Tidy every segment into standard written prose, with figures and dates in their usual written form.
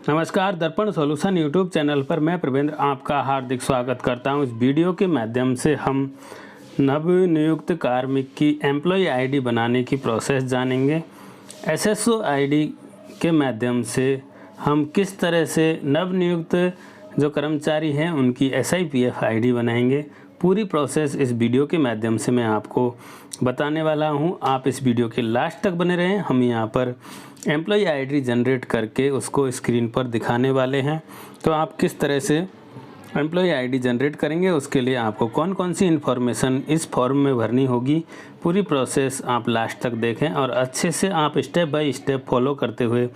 नमस्कार, दर्पण solution YouTube channel पर मैं प्रवेंद्र आपका हार्दिक स्वागत करता हूं। इस वीडियो के माध्यम से हम नवनियुक्त कार्मिक की एम्प्लॉय आईडी बनाने की प्रोसेस जानेंगे। एसएसओ आईडी के माध्यम से हम किस तरह से नवनियुक्त जो कर्मचारी हैं उनकी एसआईपीएफ आईडी बनाएंगे। पूरी प्रोसेस इस वीडियो के माध्यम से मैं आपको बताने वाला हूं। आप इस वीडियो के लास्ट तक बने रहें। हम यहां पर एम्प्लॉय आईडी जनरेट करके उसको स्क्रीन पर दिखाने वाले हैं। तो आप किस तरह से एम्प्लॉय आईडी जनरेट करेंगे, उसके लिए आपको कौन कौन सी इन्फॉर्मेशन इस फॉर्म में भरनी होगी, पूरी प्रोसेस आप लास्ट तक देखें और अच्छे से आप स्टेप बाय स्टेप फॉलो करते हुए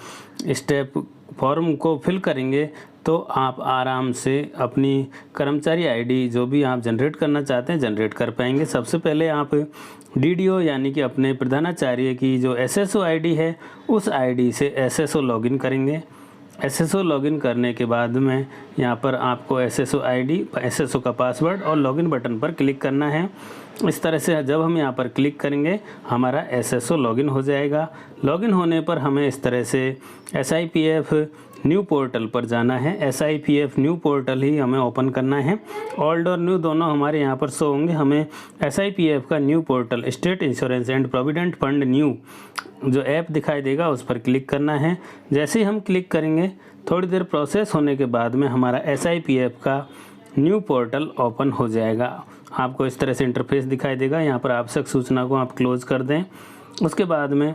स्टेप फॉर्म को फिल करेंगे तो आप आराम से अपनी कर्मचारी आईडी जो भी आप जनरेट करना चाहते हैं जनरेट कर पाएंगे। सबसे पहले आप डीडीओ यानी कि अपने प्रधानाचार्य की जो एसएसओ आईडी है उस आईडी से एसएसओ लॉगिन करेंगे। एसएसओ लॉगिन करने के बाद में यहाँ पर आपको एसएसओ आईडी, एसएसओ का पासवर्ड और लॉगिन बटन पर क्लिक करना है। इस तरह से जब हम यहाँ पर क्लिक करेंगे हमारा एसएसओ लॉगिन हो जाएगा। लॉगिन होने पर हमें इस तरह से एसआईपीएफ न्यू पोर्टल पर जाना है। एसआईपीएफ न्यू पोर्टल ही हमें ओपन करना है। ओल्ड और न्यू दोनों हमारे यहाँ पर शो होंगे। हमें एसआईपीएफ का new portal state insurance and provident fund new जो ऐप दिखाई देगा उस पर क्लिक करना है। जैसे ही हम क्लिक करेंगे थोड़ी देर प्रोसेस होने के बाद में हमारा एसआईपीएफ का न्यू पोर्टल ओपन हो जाएगा। आपको इस तरह से इंटरफेस दिखाई देगा। यहाँ पर आवश्यक सूचना को आप क्लोज कर दें। उसके बाद में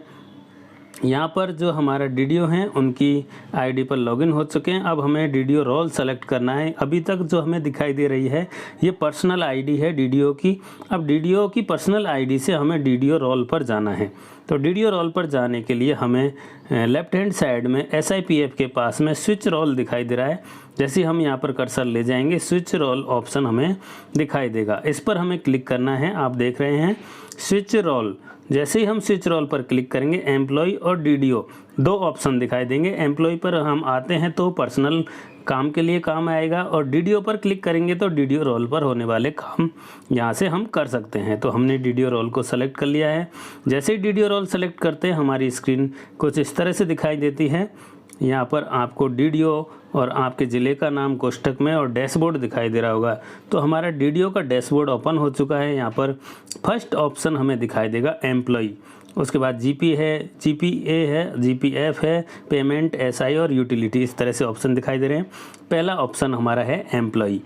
यहाँ पर जो हमारा डीडीओ हैं उनकी आईडी पर लॉगिन हो चुके हैं। अब हमें डीडीओ रोल सेलेक्ट करना है। अभी तक जो हमें दिखाई दे रही है ये पर्सनल आईडी है डीडीओ की। अब डीडीओ की पर्सनल आईडी से हमें डीडीओ रोल पर जाना है। तो डीडीओ रोल पर जाने के लिए हमें लेफ्ट हैंड साइड में एसआईपीएफ के पास में स्विच रोल दिखाई दे रहा है। जैसे हम यहाँ पर कर्सर ले जाएंगे स्विच रोल ऑप्शन हमें दिखाई देगा। इस पर हमें क्लिक करना है। आप देख रहे हैं स्विच रोल। जैसे ही हम स्विच रोल पर क्लिक करेंगे एम्प्लॉय और डीडीओ दो ऑप्शन दिखाई देंगे। एम्प्लॉय पर हम आते हैं तो पर्सनल काम के लिए काम आएगा और डीडीओ पर क्लिक करेंगे तो डीडीओ रोल पर होने वाले काम यहाँ से हम कर सकते हैं। तो हमने डीडीओ रोल को सेलेक्ट कर लिया है। जैसे ही डीडीओ रोल सेलेक्ट करते हैं हमारी स्क्रीन कुछ इस तरह से दिखाई देती है। यहाँ पर आपको डीडीओ और आपके ज़िले का नाम कोष्ठक में और डैशबोर्ड दिखाई दे रहा होगा। तो हमारा डीडीओ का डैशबोर्ड ओपन हो चुका है। यहाँ पर फर्स्ट ऑप्शन हमें दिखाई देगा एम्प्लॉय। उसके बाद जीपी है, जीपीए है, जीपीएफ है, पेमेंट, एसआई और यूटिलिटी, इस तरह से ऑप्शन दिखाई दे रहे हैं। पहला ऑप्शन हमारा है एम्प्लॉय।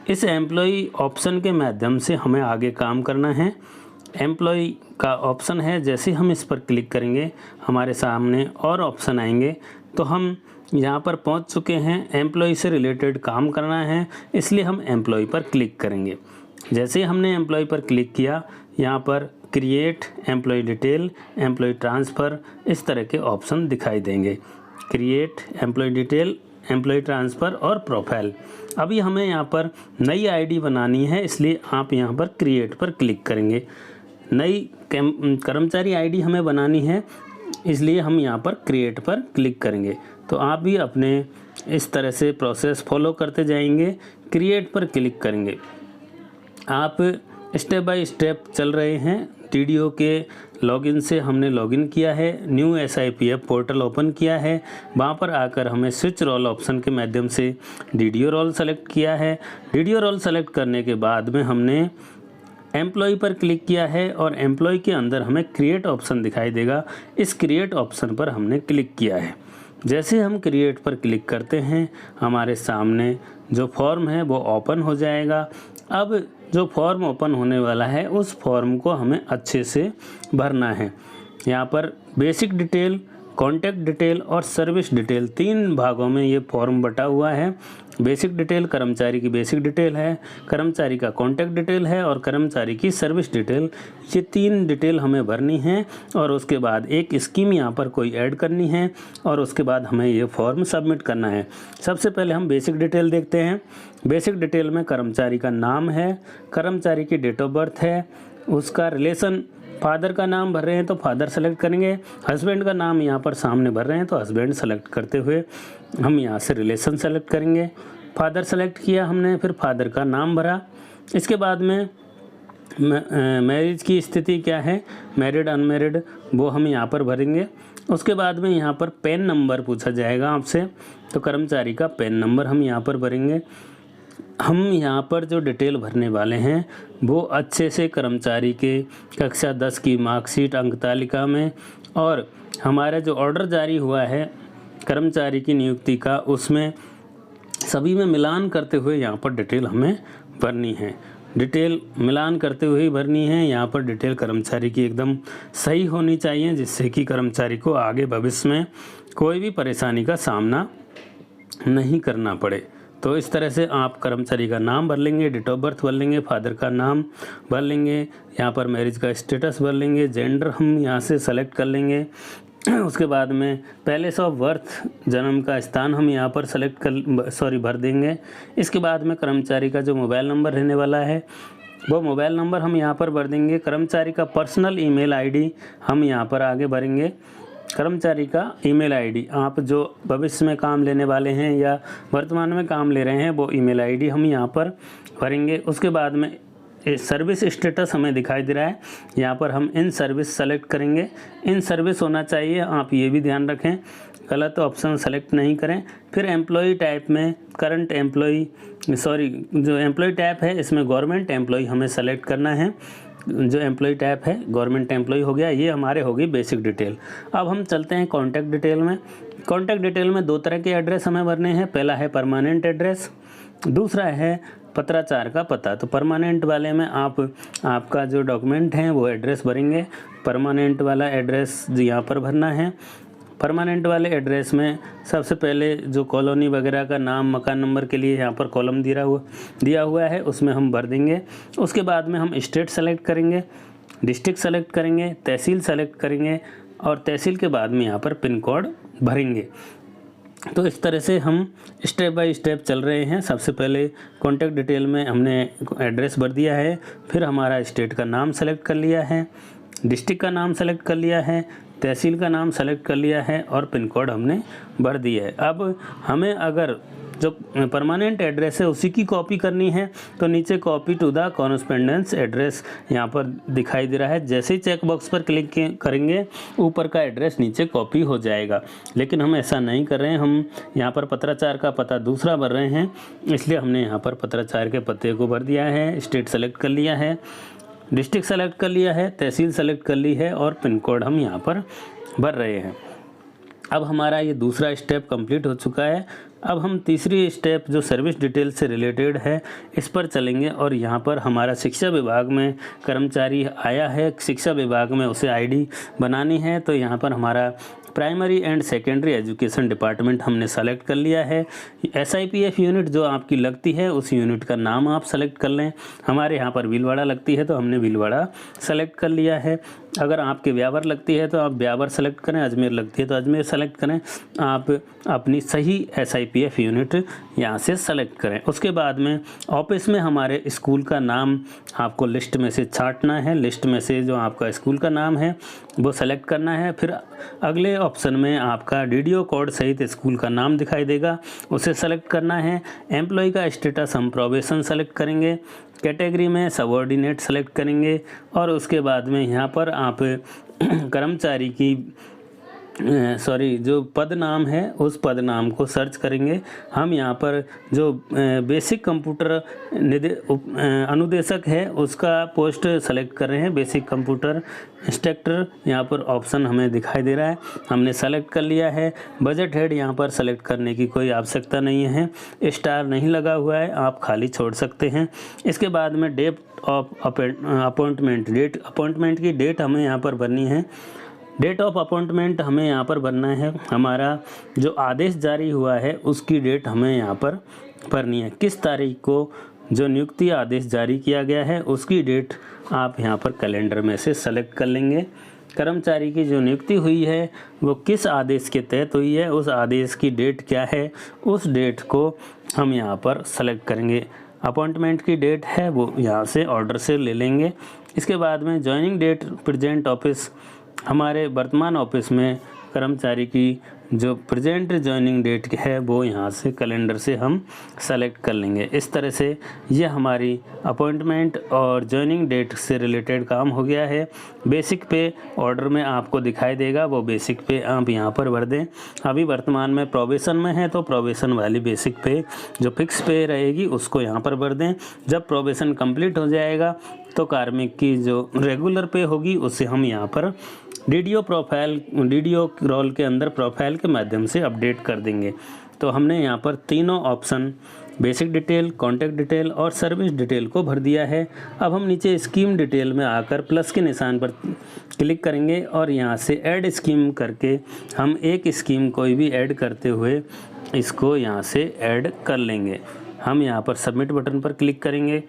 इस एम्प्लॉय ऑप्शन के माध्यम से हमें आगे काम करना है। एम्प्लॉय का ऑप्शन है, जैसे हम इस पर क्लिक करेंगे हमारे सामने और ऑप्शन आएंगे। तो हम यहाँ पर पहुँच चुके हैं। एम्प्लॉय से रिलेटेड काम करना है इसलिए हम एम्प्लॉय पर क्लिक करेंगे। जैसे ही हमने एम्प्लॉय पर क्लिक किया यहाँ पर create employee detail, employee transfer, इस तरह के ऑप्शन दिखाई देंगे। Create employee detail, employee transfer और प्रोफाइल। अभी हमें यहाँ पर नई आईडी बनानी है इसलिए आप यहाँ पर क्रिएट पर क्लिक करेंगे। नई कर्मचारी आईडी हमें बनानी है इसलिए हम यहाँ पर क्रिएट पर क्लिक करेंगे। तो आप भी अपने इस तरह से प्रोसेस फॉलो करते जाएंगे। क्रिएट पर क्लिक करेंगे। आप स्टेप बाय स्टेप चल रहे हैं। डीडीओ के लॉगिन से हमने लॉगिन किया है, न्यू एसआईपीएफ पोर्टल ओपन किया है। वहाँ पर आकर हमें स्विच रोल ऑप्शन के माध्यम से डीडीओ रोल सेलेक्ट किया है। डीडीओ रोल सेलेक्ट करने के बाद में हमने एम्प्लॉय पर क्लिक किया है और एम्प्लॉय के अंदर हमें क्रिएट ऑप्शन दिखाई देगा। इस क्रिएट ऑप्शन पर हमने क्लिक किया है। जैसे हम क्रिएट पर क्लिक करते हैं हमारे सामने जो फॉर्म है वो ओपन हो जाएगा। अब जो फॉर्म ओपन होने वाला है उस फॉर्म को हमें अच्छे से भरना है। यहाँ पर बेसिक डिटेल, कॉन्टैक्ट डिटेल और सर्विस डिटेल, तीन भागों में ये फॉर्म बटा हुआ है। बेसिक डिटेल कर्मचारी की बेसिक डिटेल है, कर्मचारी का कॉन्टैक्ट डिटेल है और कर्मचारी की सर्विस डिटेल। ये तीन डिटेल हमें भरनी है और उसके बाद एक स्कीम यहाँ पर कोई ऐड करनी है और उसके बाद हमें ये फॉर्म सबमिट करना है। सबसे पहले हम बेसिक डिटेल देखते हैं। बेसिक डिटेल में कर्मचारी का नाम है, कर्मचारी की डेट ऑफ बर्थ है, उसका रिलेशन, फादर का नाम भर रहे हैं तो फादर सेलेक्ट करेंगे, हस्बैंड का नाम यहाँ पर सामने भर रहे हैं तो हस्बैंड सेलेक्ट करते हुए हम यहाँ से रिलेशन सेलेक्ट करेंगे। फादर सेलेक्ट किया हमने, फिर फादर का नाम भरा। इसके बाद में मैरिज की स्थिति क्या है, मैरिड अनमैरिड, वो हम यहाँ पर भरेंगे। उसके बाद में यहाँ पर पैन नंबर पूछा जाएगा आपसे, तो कर्मचारी का पैन नंबर हम यहाँ पर भरेंगे। हम यहाँ पर जो डिटेल भरने वाले हैं वो अच्छे से कर्मचारी के कक्षा 10 की मार्कशीट अंक तालिका में, और हमारा जो ऑर्डर जारी हुआ है कर्मचारी की नियुक्ति का, उसमें सभी में मिलान करते हुए यहाँ पर डिटेल हमें भरनी है। डिटेल मिलान करते हुए ही भरनी है। यहाँ पर डिटेल कर्मचारी की एकदम सही होनी चाहिए, जिससे कि कर्मचारी को आगे भविष्य में कोई भी परेशानी का सामना नहीं करना पड़े। तो इस तरह से आप कर्मचारी का नाम भर लेंगे, डेट ऑफ बर्थ भर लेंगे, फादर का नाम भर लेंगे, यहाँ पर मैरिज का स्टेटस भर लेंगे, जेंडर हम यहाँ से सेलेक्ट कर लेंगे। उसके बाद में पैलेस ऑफ बर्थ, जन्म का स्थान हम यहाँ पर भर देंगे। इसके बाद में कर्मचारी का जो मोबाइल नंबर रहने वाला है वो मोबाइल नंबर हम यहाँ पर भर देंगे। कर्मचारी का पर्सनल ईमेल आईडी हम यहाँ पर आगे भरेंगे। कर्मचारी का ईमेल आईडी, आप जो भविष्य में काम लेने वाले हैं या वर्तमान में काम ले रहे हैं वो ईमेल आईडी हम यहाँ पर भरेंगे। उसके बाद में सर्विस स्टेटस हमें दिखाई दे रहा है, यहाँ पर हम इन सर्विस सेलेक्ट करेंगे। इन सर्विस होना चाहिए, आप ये भी ध्यान रखें, गलत ऑप्शन सेलेक्ट नहीं करें। फिर एम्प्लॉई टाइप में करंट एम्प्लॉई, जो एम्प्लॉई टाइप है इसमें गवर्नमेंट एम्प्लॉई हमें सेलेक्ट करना है। जो एम्प्लॉई टाइप है गवर्नमेंट एम्प्लॉई हो गया, ये हमारे होगी बेसिक डिटेल। अब हम चलते हैं कॉन्टैक्ट डिटेल में। कॉन्टैक्ट डिटेल में 2 तरह के एड्रेस हमें भरने हैं। पहला है परमानेंट एड्रेस, दूसरा है पत्राचार का पता। तो परमानेंट वाले में आपका जो डॉक्यूमेंट है वो एड्रेस भरेंगे। परमानेंट वाला एड्रेस यहाँ पर भरना है। परमानेंट वाले एड्रेस में सबसे पहले जो कॉलोनी वगैरह का नाम, मकान नंबर के लिए यहाँ पर कॉलम दिया हुआ है, उसमें हम भर देंगे। उसके बाद में हम स्टेट सेलेक्ट करेंगे, डिस्ट्रिक्ट सेलेक्ट करेंगे, तहसील सेलेक्ट करेंगे, और तहसील के बाद में यहाँ पर पिन कोड भरेंगे। तो इस तरह से हम स्टेप बाय स्टेप चल रहे हैं। सबसे पहले कॉन्टैक्ट डिटेल में हमने एड्रेस भर दिया है, फिर हमारा स्टेट का नाम सेलेक्ट कर लिया है, डिस्ट्रिक्ट का नाम सेलेक्ट कर लिया है, तहसील का नाम सेलेक्ट कर लिया है, और पिन कोड हमने भर दिया है। अब हमें अगर जो परमानेंट एड्रेस है उसी की कॉपी करनी है, तो नीचे copy to the correspondence address यहाँ पर दिखाई दे रहा है। जैसे ही चेक बॉक्स पर क्लिक करेंगे ऊपर का एड्रेस नीचे कॉपी हो जाएगा, लेकिन हम ऐसा नहीं कर रहे हैं। हम यहाँ पर पत्राचार का पता दूसरा भर रहे हैं, इसलिए हमने यहाँ पर पत्राचार के पते को भर दिया है। स्टेट सेलेक्ट कर लिया है, डिस्ट्रिक्ट सेलेक्ट कर लिया है, तहसील सेलेक्ट कर ली है, और पिन कोड हम यहाँ पर भर रहे हैं। अब हमारा ये दूसरा स्टेप कंप्लीट हो चुका है। अब हम तीसरी स्टेप जो सर्विस डिटेल से रिलेटेड है इस पर चलेंगे, और यहाँ पर हमारा शिक्षा विभाग में कर्मचारी आया है, शिक्षा विभाग में उसे आईडी बनानी है। तो यहाँ पर हमारा primary and secondary education department हमने सेलेक्ट कर लिया है। SIPF यूनिट जो आपकी लगती है उस यूनिट का नाम आप सेलेक्ट कर लें। हमारे यहाँ पर भीलवाड़ा लगती है तो हमने भीलवाड़ा सेलेक्ट कर लिया है। अगर आपके ब्यावर लगती है तो आप ब्यावर सेलेक्ट करें, अजमेर लगती है तो अजमेर सेलेक्ट करें। आप अपनी सही SIPF यूनिट यहाँ से सेलेक्ट करें। उसके बाद में ऑफिस में हमारे स्कूल का नाम आपको लिस्ट में से छांटना है। लिस्ट में से जो आपका स्कूल का नाम है वो सेलेक्ट करना है। फिर अगले ऑप्शन में आपका DDO कोड सहित स्कूल का नाम दिखाई देगा, उसे सेलेक्ट करना है। एम्प्लॉय का स्टेटस हम प्रोबेशन सेलेक्ट करेंगे। कैटेगरी में सबऑर्डिनेट सेलेक्ट करेंगे, और उसके बाद में यहाँ पर आप कर्मचारी की जो पद नाम है उस पद नाम को सर्च करेंगे। हम यहाँ पर जो बेसिक कंप्यूटर अनुदेशक है उसका पोस्ट सेलेक्ट कर रहे हैं। बेसिक कंप्यूटर इंस्ट्रक्टर यहाँ पर ऑप्शन हमें दिखाई दे रहा है, हमने सेलेक्ट कर लिया है। बजट हेड यहाँ पर सेलेक्ट करने की कोई आवश्यकता नहीं है, स्टार नहीं लगा हुआ है, आप खाली छोड़ सकते हैं। इसके बाद में डेट ऑफ अपॉइंटमेंट की डेट हमें यहाँ पर भरनी है। डेट ऑफ अपॉइंटमेंट हमें यहाँ पर भरना है। हमारा जो आदेश जारी हुआ है उसकी डेट हमें यहाँ पर भरनी है। किस तारीख को जो नियुक्ति आदेश जारी किया गया है उसकी डेट आप यहाँ पर कैलेंडर में से सेलेक्ट कर लेंगे। कर्मचारी की जो नियुक्ति हुई है वो किस आदेश के तहत हुई है, उस आदेश की डेट क्या है, उस डेट को हम यहाँ पर सेलेक्ट करेंगे। अपॉइंटमेंट की डेट है वो यहाँ से ऑर्डर से ले लेंगे। इसके बाद में ज्वाइनिंग डेट प्रेजेंट ऑफिस, हमारे वर्तमान ऑफिस में कर्मचारी की जो प्रेजेंट जॉइनिंग डेट है वो यहाँ से कैलेंडर से हम सेलेक्ट कर लेंगे। इस तरह से ये हमारी अपॉइंटमेंट और जॉइनिंग डेट से रिलेटेड काम हो गया है। बेसिक पे ऑर्डर में आपको दिखाई देगा, वो बेसिक पे आप यहाँ पर भर दें। अभी वर्तमान में प्रोबेशन में है तो प्रोबेशन वाली बेसिक पे जो फिक्स पे रहेगी उसको यहाँ पर भर दें। जब प्रोबेशन कंप्लीट हो जाएगा तो कार्मिक की जो रेगुलर पे होगी उसे हम यहाँ पर डीडीओ रोल के अंदर प्रोफाइल के माध्यम से अपडेट कर देंगे। तो हमने यहाँ पर तीनों option basic detail, contact detail और सर्विस डिटेल को भर दिया है। अब हम नीचे स्कीम डिटेल में आकर प्लस के निशान पर क्लिक करेंगे और यहाँ से ऐड स्कीम करके हम एक स्कीम कोई भी ऐड करते हुए इसको यहाँ से ऐड कर लेंगे। हम यहाँ पर सबमिट बटन पर क्लिक करेंगे।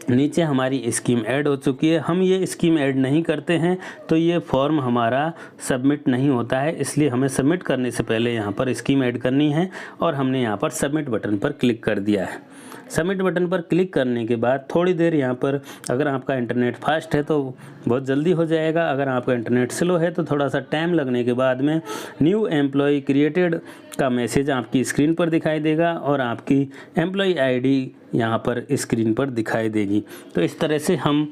नीचे हमारी स्कीम ऐड हो चुकी है। हम ये स्कीम ऐड नहीं करते हैं तो ये फॉर्म हमारा सबमिट नहीं होता है, इसलिए हमें सबमिट करने से पहले यहाँ पर स्कीम ऐड करनी है और हमने यहाँ पर सबमिट बटन पर क्लिक कर दिया है। सबमिट बटन पर क्लिक करने के बाद थोड़ी देर यहाँ पर अगर आपका इंटरनेट फास्ट है तो बहुत जल्दी हो जाएगा, अगर आपका इंटरनेट स्लो है तो थोड़ा सा टाइम लगने के बाद में न्यू एम्प्लॉय क्रिएटेड का मैसेज आपकी स्क्रीन पर दिखाई देगा और आपकी एम्प्लॉय आईडी यहाँ पर स्क्रीन पर दिखाई देगी। तो इस तरह से हम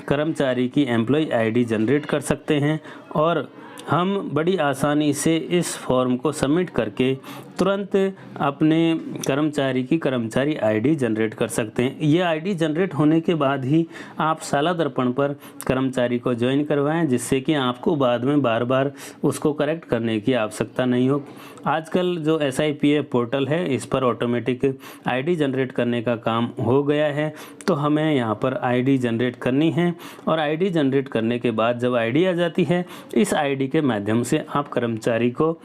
कर्मचारी की एम्प्लॉय आईडी जनरेट कर सकते हैं और हम बड़ी आसानी से इस फॉर्म को सबमिट करके तुरंत अपने कर्मचारी की कर्मचारी आईडी जनरेट कर सकते हैं। ये आईडी जनरेट होने के बाद ही आप साला दर्पण पर कर्मचारी को ज्वाइन करवाएं, जिससे कि आपको बाद में बार बार उसको करेक्ट करने की आवश्यकता नहीं हो। आजकल जो SIPF पोर्टल है इस पर ऑटोमेटिक आईडी जनरेट करने का काम हो गया है। तो हमें यहाँ पर आईडी जनरेट करनी है और आईडी जनरेट करने के बाद जब आईडी आ जाती है इस आईडी के माध्यम से आप कर्मचारी को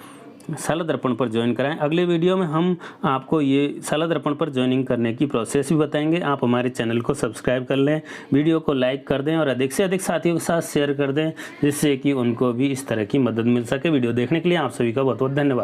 साला दर्पण पर ज्वाइन कराएं। अगले वीडियो में हम आपको ये साला दर्पण पर ज्वाइनिंग करने की प्रोसेस भी बताएंगे। आप हमारे चैनल को सब्सक्राइब कर लें, वीडियो को लाइक कर दें और अधिक से अधिक साथियों के साथ शेयर कर दें, जिससे कि उनको भी इस तरह की मदद मिल सके। वीडियो देखने के लिए आप सभी का बहुत बहुत धन्यवाद।